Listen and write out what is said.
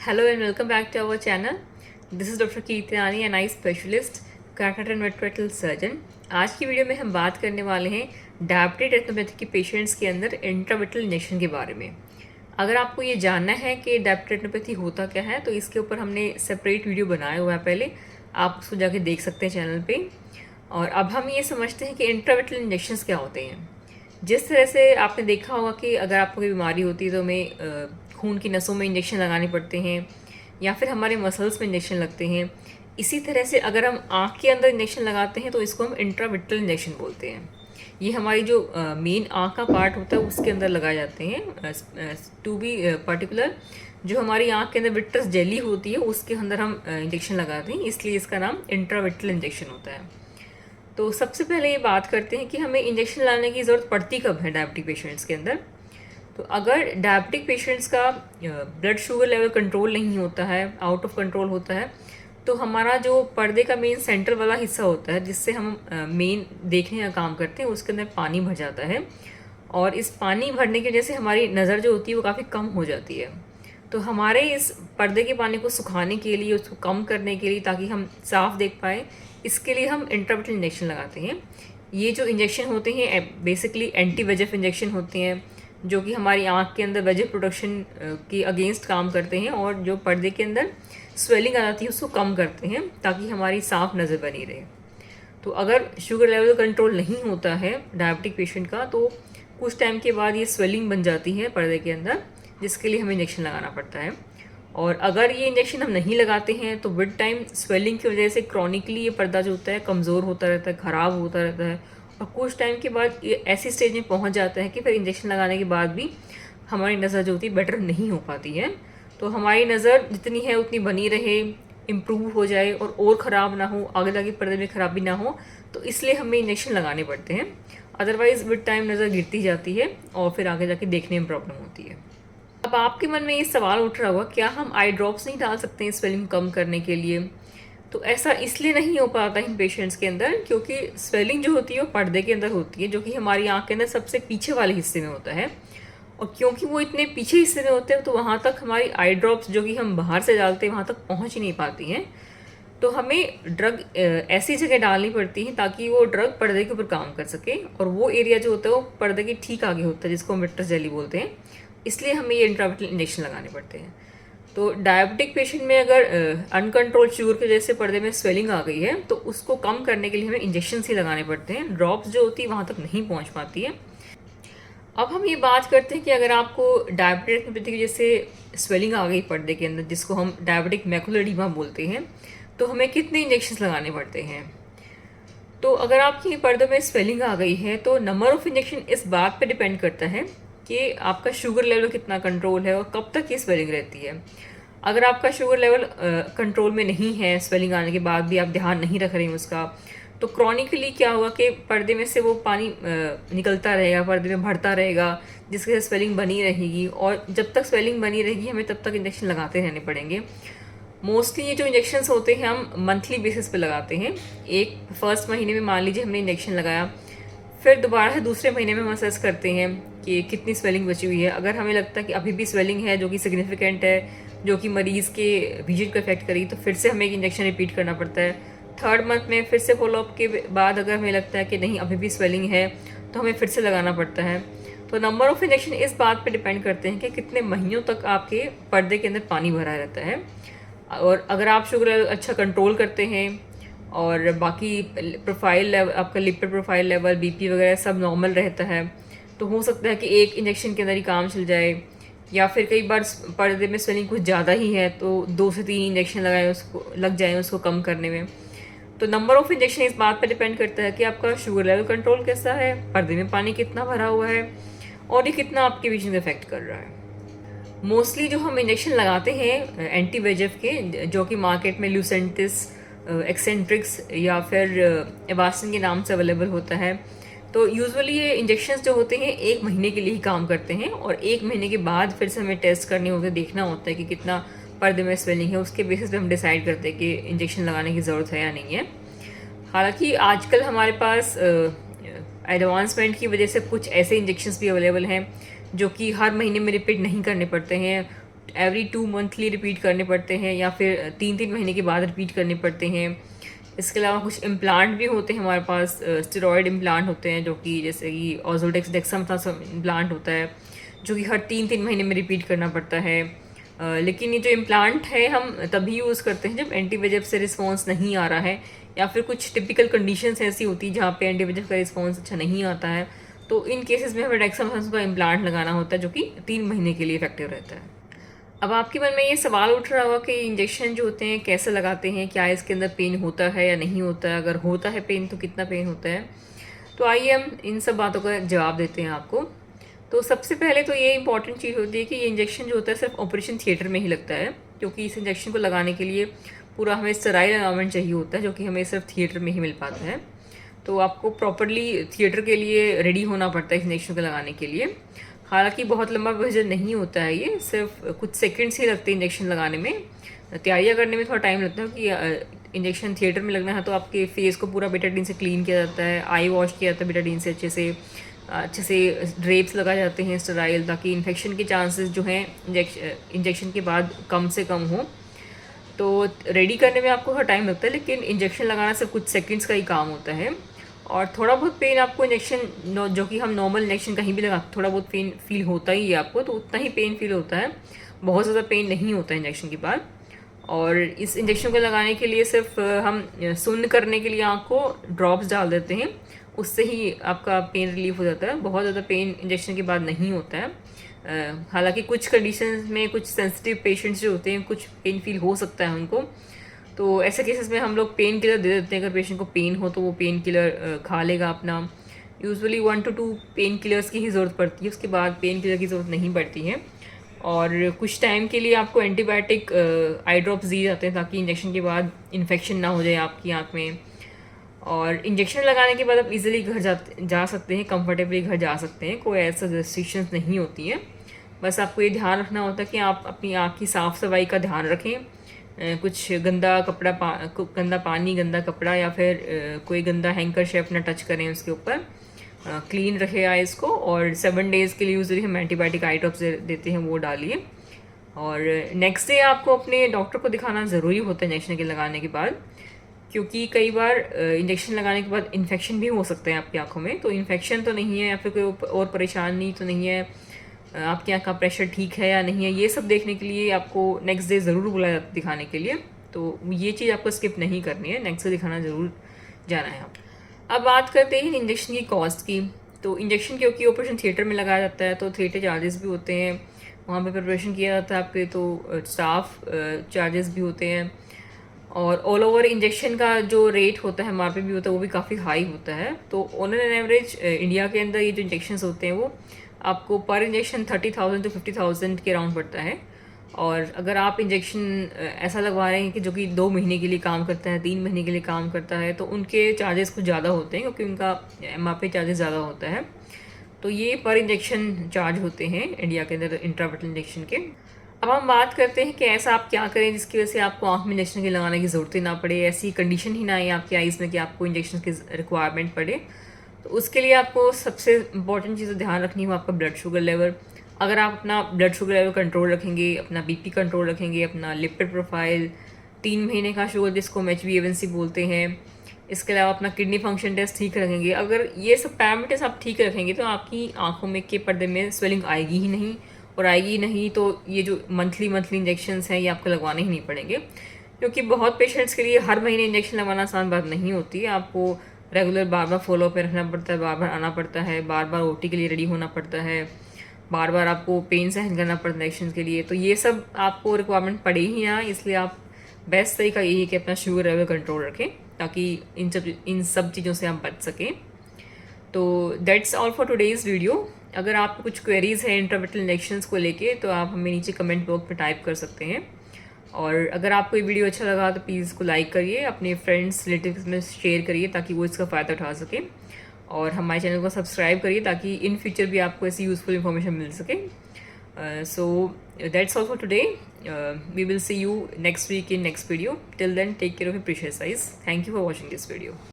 Hello and welcome back to our channel. This is doctor Kirtiyani an eye specialist cataract and vitreoretinal surgeon. आज की video में हम बात करने वाले हैं डायबिटिक रेटिनोपैथी के पेशेंट्स के अंदर इंट्राविट्रल इंजेक्शन के बारे में। अगर आपको ये जानना है कि डायबिटिक रेटिनोपैथी होता क्या है तो इसके ऊपर हमने सेपरेट वीडियो बनाया हुआ है पहले, आप उसको जाके देख सकते हैं चैनल पे। और अब हम ये समझते हैं कि इंट्राविट्रल इंजेक्शंस क्या होते हैं। जिस तरह से आपने देखा होगा कि अगर आपको कोई बीमारी होती है तो हमें खून की नसों में इंजेक्शन लगाने पड़ते हैं या फिर हमारे मसल्स में इंजेक्शन लगते हैं। इसी तरह से अगर हम आँख के अंदर इंजेक्शन लगाते हैं तो इसको हम इंट्राविट्रल इंजेक्शन बोलते हैं। ये हमारी जो मेन आँख का पार्ट होता है उसके अंदर लगाए जाते हैं। टू बी पर्टिकुलर, जो हमारी आँख के अंदर विट्रस जेली होती है उसके अंदर हम इंजेक्शन लगाते हैं, इसलिए इसका नाम इंट्राविट्रल इंजेक्शन होता है। तो सबसे पहले ये बात करते हैं कि हमें इंजेक्शन लाने की ज़रूरत पड़ती कब है डायबिटिक पेशेंट्स के अंदर। तो अगर डायबिटिक पेशेंट्स का ब्लड शुगर लेवल कंट्रोल नहीं होता है, आउट ऑफ कंट्रोल होता है, तो हमारा जो पर्दे का मेन सेंटर वाला हिस्सा होता है जिससे हम मेन देखने का काम करते हैं उसके अंदर पानी भर जाता है। और इस पानी भरने की वजह से हमारी नज़र जो होती है वो काफ़ी कम हो जाती है। तो हमारे इस पर्दे के पानी को सुखाने के लिए, उसको कम करने के लिए, ताकि हम साफ देख पाए, इसके लिए हम इंट्राविट्रल इंजेक्शन लगाते हैं। ये जो इंजेक्शन होते हैं बेसिकली एंटी वेजेफ इंजेक्शन होते हैं जो कि हमारी आँख के अंदर वेजेफ प्रोडक्शन के अगेंस्ट काम करते हैं और जो पर्दे के अंदर स्वेलिंग आ जाती है उसको कम करते हैं ताकि हमारी साफ नज़र बनी रहे। तो अगर शुगर लेवल कंट्रोल नहीं होता है डायबिटिक पेशेंट का तो कुछ टाइम के बाद ये स्वेलिंग बन जाती है पर्दे के अंदर, जिसके लिए हमें इंजेक्शन लगाना पड़ता है। और अगर ये इंजेक्शन हम नहीं लगाते हैं तो विद टाइम स्वेलिंग की वजह से क्रॉनिकली ये पर्दा जो होता है कमज़ोर होता रहता है, ख़राब होता रहता है और कुछ टाइम के बाद ये ऐसी स्टेज में पहुंच जाता है कि फिर इंजेक्शन लगाने के बाद भी हमारी नज़र जो होती है बेटर नहीं हो पाती है। तो हमारी नज़र जितनी है उतनी बनी रहे, इम्प्रूव हो जाए और ख़राब ना हो, आगे जाके पर्दे में ख़राबी ना हो, तो इसलिए हमें इंजेक्शन लगाने पड़ते हैं। अदरवाइज़ विद टाइम नज़र गिरती जाती है और फिर आगे जाके देखने में प्रॉब्लम होती है। अब आपके मन में ये सवाल उठ रहा होगा, क्या हम आई ड्रॉप्स नहीं डाल सकते हैं स्वेलिंग कम करने के लिए? तो ऐसा इसलिए नहीं हो पाता इन पेशेंट्स के अंदर क्योंकि स्वेलिंग जो होती है वो पर्दे के अंदर होती है, जो कि हमारी आँख के अंदर सबसे पीछे वाले हिस्से में होता है। और क्योंकि वो इतने पीछे हिस्से में होते हैं तो वहाँ तक हमारी आई ड्रॉप्स जो कि हम बाहर से डालते हैं वहाँ तक पहुँच ही नहीं पाती हैं। तो हमें ड्रग ऐसी जगह डालनी पड़ती है ताकि वो ड्रग पर्दे के ऊपर काम कर सके, और वो एरिया जो होता है वो पर्दे के ठीक आगे होता है जिसको हम विट्रस जेली बोलते हैं। इसलिए हमें ये इंट्राविट्रल इंजेक्शन लगाने पड़ते हैं। तो डायबिटिक पेशेंट में अगर अनकंट्रोल्ड शुगर की वजह से पर्दे में स्वेलिंग आ गई है तो उसको कम करने के लिए हमें इंजेक्शन ही लगाने पड़ते हैं, ड्रॉप्स जो होती है वहाँ तक नहीं पहुँच पाती है। अब हम ये बात करते हैं कि अगर आपको डायबिटिक रेटिनोपैथी की वजह से स्वेलिंग आ गई पर्दे के अंदर जिसको हम डायबिटिक मैकुलर एडीमा बोलते हैं, तो हमें कितने इंजेक्शन लगाने पड़ते हैं। तो अगर आपकी पर्दों में स्वेलिंग आ गई है तो नंबर ऑफ़ इंजेक्शन इस बात पे डिपेंड करता है कि आपका शुगर लेवल कितना कंट्रोल है और कब तक ये स्वेलिंग रहती है। अगर आपका शुगर लेवल कंट्रोल में नहीं है, स्वेलिंग आने के बाद भी आप ध्यान नहीं रख रहे हैं उसका, तो क्रॉनिकली क्या होगा कि पर्दे में से वो पानी निकलता रहेगा, पर्दे में भरता रहेगा, जिसके से स्वेलिंग बनी रहेगी। और जब तक स्वेलिंग बनी रहेगी हमें तब तक इंजेक्शन लगाते रहने पड़ेंगे। मोस्टली ये जो इंजेक्शन्स होते हैं हम मंथली बेसिस पे लगाते हैं। एक फर्स्ट महीने में मान लीजिए हमने इंजेक्शन लगाया, फिर दोबारा से दूसरे महीने में हम असेस करते हैं कि कितनी स्वेलिंग बची हुई है। अगर हमें लगता है कि अभी भी स्वेलिंग है जो कि सिग्निफिकेंट है, जो कि मरीज़ के विजन को इफेक्ट करेगी, तो फिर से हमें एक इंजेक्शन रिपीट करना पड़ता है। थर्ड मंथ में फिर से फॉलोअप के बाद अगर हमें लगता है कि नहीं अभी भी स्वेलिंग है तो हमें फिर से लगाना पड़ता है। तो नंबर ऑफ़ इंजेक्शन इस बात पे डिपेंड करते हैं कि कितने महीनों तक आपके पर्दे के अंदर पानी भरा रहता है। और अगर आप शुगर लेवल अच्छा कंट्रोल करते हैं और बाकी प्रोफाइल लेवल, आपका लिपिड प्रोफाइल लेवल, बीपी वगैरह सब नॉर्मल रहता है, तो हो सकता है कि एक इंजेक्शन के अंदर ही काम चल जाए। या फिर कई बार पर्दे में स्वेलिंग कुछ ज़्यादा ही है तो 2 से 3 इंजेक्शन लग जाए उसको कम करने में। तो नंबर ऑफ़ इंजेक्शन इस बात पर डिपेंड करता है कि आपका शुगर लेवल कंट्रोल कैसा है, पर्दे में पानी कितना भरा हुआ है और ये कितना आपके विजन को इफेक्ट कर रहा है। मोस्टली जो हम इंजेक्शन लगाते हैं एंटी वेजेफ के, जो कि मार्केट में ल्यूसेंटिस, एक्सेंट्रिक्स या फिर एवासिन के नाम से अवेलेबल होता है, तो यूजुअली ये इंजेक्शंस जो होते हैं 1 महीने के लिए ही काम करते हैं और 1 महीने के बाद फिर से हमें टेस्ट करने होते हैं, देखना होता है कि कितना पर्दे में स्वेलिंग है। उसके बेसिस पे हम डिसाइड करते हैं कि इंजेक्शन लगाने की ज़रूरत है या नहीं है। हालांकि आजकल हमारे पास एडवांसमेंट की वजह से कुछ ऐसे इंजेक्शंस भी अवेलेबल हैं जो कि हर महीने में रिपीट नहीं करने पड़ते हैं। एवरी 2 मंथली रिपीट करने पड़ते हैं या फिर 3-3 महीने के बाद रिपीट करने पड़ते हैं। इसके अलावा कुछ इम्प्लांट भी होते हैं हमारे पास, स्टेरॉयड इम्प्लांट होते हैं जो कि जैसे कि ऑजोडेक्स डेक्सामेथासोन इम्प्लांट होता है जो कि हर 3-3 महीने में रिपीट करना पड़ता है। लेकिन ये जो इम्प्लांट है हम तभी यूज़ करते हैं जब एंटीबायोटिक से रिस्पॉन्स नहीं आ रहा है या फिर कुछ टिपिकल कंडीशंस ऐसी होती है जहाँ पे एंटीबायोटिक का रिस्पॉन्स अच्छा नहीं आता है, तो इन केसेस में हमें डेक्सामेथासोन का इम्प्लांट लगाना होता है जो कि 3 महीने के लिए इफेक्टिव रहता है। अब आपके मन में ये सवाल उठ रहा होगा कि इंजेक्शन जो होते हैं कैसे लगाते हैं, क्या इसके अंदर पेन होता है या नहीं होता है, अगर होता है पेन तो कितना पेन होता है। तो आइए हम इन सब बातों का जवाब देते हैं आपको। तो सबसे पहले तो ये इंपॉर्टेंट चीज़ होती है कि ये इंजेक्शन जो होता है सिर्फ ऑपरेशन थिएटर में ही लगता है, क्योंकि इस इंजेक्शन को लगाने के लिए पूरा हमें स्टेराइल एनवायरनमेंट चाहिए होता है जो कि हमें सिर्फ थिएटर में ही मिल पाता है। तो आपको प्रॉपरली थिएटर के लिए रेडी होना पड़ता है इस इंजेक्शन को लगाने के लिए। हालांकि बहुत लंबा प्रोसीजर नहीं होता है, ये सिर्फ कुछ सेकंड्स ही लगते हैं इंजेक्शन लगाने में। तैयारियां करने में थोड़ा टाइम लगता है कि इंजेक्शन थिएटर में लगना है तो आपके फेस को पूरा बेटाडीन से क्लीन किया जाता है, आई वॉश किया जाता है बेटाडीन से अच्छे से ड्रेप्स लगाए जाते हैं स्टेराइल, ताकि इन्फेक्शन के चांसेस जो हैं इंजेक्शन के बाद कम से कम हो। तो रेडी करने में आपको थोड़ा टाइम लगता है, लेकिन इंजेक्शन लगाना सिर्फ कुछ सेकंड्स का ही काम होता है। और थोड़ा बहुत पेन आपको इंजेक्शन जो कि हम नॉर्मल इंजेक्शन कहीं भी लगाते थोड़ा बहुत पेन फील होता ही है आपको, तो उतना ही पेन फील होता है, बहुत ज़्यादा पेन नहीं होता है इंजेक्शन के बाद। और इस इंजेक्शन को लगाने के लिए सिर्फ हम सुन्न करने के लिए आँख को ड्रॉप्स डाल देते हैं, उससे ही आपका पेन रिलीफ हो जाता है। बहुत ज़्यादा पेन इंजेक्शन के बाद नहीं होता है। हालांकि कुछ कंडीशंस में कुछ सेंसिटिव पेशेंट्स जो होते हैं कुछ पेन फील हो सकता है उनको, तो ऐसे केसेस में हम लोग पेन किलर दे देते हैं। अगर पेशेंट को पेन हो तो वो पेन किलर खा लेगा अपना। यूजुअली 1 to 2 पेन किलर्स की ही ज़रूरत पड़ती है, उसके बाद पेन किलर की ज़रूरत नहीं पड़ती है। और कुछ टाइम के लिए आपको एंटीबायोटिक आई ड्रॉप्स दिए जाते हैं ताकि इंजेक्शन के बाद इन्फेक्शन ना हो जाए आपकी आँख में। और इंजेक्शन लगाने के बाद आप इजीली घर जा सकते हैं, कंफर्टेबली घर जा सकते हैं, कोई ऐसा रेस्ट्रिक्शंस नहीं होती हैं। बस आपको ये ध्यान रखना होता है कि आप अपनी आँख की साफ़ सफाई का ध्यान रखें। कुछ गंदा पानी गंदा कपड़ा या फिर कोई गंदा हैंकर शेप ना टच करें उसके ऊपर। क्लीन रखे आइज़ को, और 7 डेज़ के लिए यूजली हम एंटीबायोटिक आई ड्रॉप्स देते हैं, वो डालिए। और नेक्स्ट डे आपको अपने डॉक्टर को दिखाना ज़रूरी होता है इंजेक्शन के लगाने के बाद, क्योंकि कई बार इंजेक्शन लगाने के बाद इन्फेक्शन भी हो सकते हैं आपकी आंखों में। तो इन्फेक्शन तो नहीं है या फिर कोई और परेशानी तो नहीं है, आपकी आँख का प्रेशर ठीक है या नहीं है, ये सब देखने के लिए आपको नेक्स्ट डे ज़रूर बुलाया जाता है दिखाने के लिए। तो ये चीज़ आपको स्किप नहीं करनी है, नेक्स्ट डे दिखाना ज़रूर जाना है आप। अब बात करते हैं इंजेक्शन की कॉस्ट की। तो इंजेक्शन क्योंकि ऑपरेशन थिएटर में लगाया जाता है तो थिएटर चार्जेस भी होते हैं, वहाँ पे प्रिपरेशन किया जाता है आपके, तो स्टाफ चार्जेस भी होते हैं। और ऑल ओवर इंजेक्शन का जो रेट होता है हमारे पे भी होता है, वो भी काफ़ी हाई होता है। तो ऑन एन एवरेज इंडिया के अंदर ये जो इंजेक्शन्स होते हैं वो आपको पर इंजेक्शन 30,000 to 50,000 के अराउंड पड़ता है। और अगर आप इंजेक्शन ऐसा लगवा रहे हैं कि जो कि 2 महीने के लिए काम करता है, 3 महीने के लिए काम करता है, तो उनके चार्जेस कुछ ज़्यादा होते हैं क्योंकि उनका MRP चार्जेस ज़्यादा होता है। तो ये पर इंजेक्शन चार्ज होते हैं इंडिया के अंदर इंट्राविट्रल इंजेक्शन के। अब हम बात करते हैं कि ऐसा आप क्या करें जिसकी वजह से आपको आँख में इंजेक्शन के लगाने की ज़रूरत ही ना पड़े, ऐसी कंडीशन ही ना आए आपकी आइज़ में कि आपको इंजेक्शन की रिक्वायरमेंट पड़े। तो उसके लिए आपको सबसे इंपॉर्टेंट चीज़ ध्यान रखनी हो आपका ब्लड शुगर लेवल। अगर आप अपना ब्लड शुगर लेवल कंट्रोल रखेंगे, अपना BP कंट्रोल रखेंगे, अपना लिपिड प्रोफाइल, 3 महीने का शुगर जिसको हम HbA1c बोलते हैं, इसके अलावा अपना किडनी फंक्शन टेस्ट ठीक रखेंगे, अगर ये सब पैरामीटर्स आप ठीक रखेंगे तो आपकी आंखों में के पर्दे में स्वेलिंग आएगी ही नहीं। और आएगी ही नहीं तो ये जो मंथली इंजेक्शंस हैं ये आपको लगवाने ही नहीं पड़ेंगे, क्योंकि बहुत पेशेंट्स के लिए हर महीने इंजेक्शन लगवाना आसान बात नहीं होती है। आपको रेगुलर बार बार फॉलो अप में रखना पड़ता है, बार बार आना पड़ता है, बार बार OT के लिए रेडी होना पड़ता है, बार बार आपको पेन सहन करना पड़ता है इंजेक्शन के लिए। तो ये सब आपको रिक्वायरमेंट पड़े ही ना, इसलिए आप बेस्ट तरीका यही है कि अपना शुगर लेवल कंट्रोल रखें ताकि इन सब चीज़ों से आप बच सकें। तो that's all for today's video. अगर आपको कुछ क्वेरीज़ हैं इंट्राविट्रल इंजेक्शंस को लेके तो आप हमें नीचे कमेंट बॉक्स में टाइप कर सकते हैं। और अगर आपको ये वीडियो अच्छा लगा तो प्लीज़ इसको लाइक करिए, अपने फ्रेंड्स रिलेटिव्स में शेयर करिए ताकि वो इसका फ़ायदा उठा सकें। और हमारे चैनल को सब्सक्राइब करिए ताकि इन फ्यूचर भी आपको ऐसी यूज़फुल इन्फॉर्मेशन मिल सके। So that's all for today. We will see you next week in next video. Till then, take care of your precious eyes. Thank you for watching this video.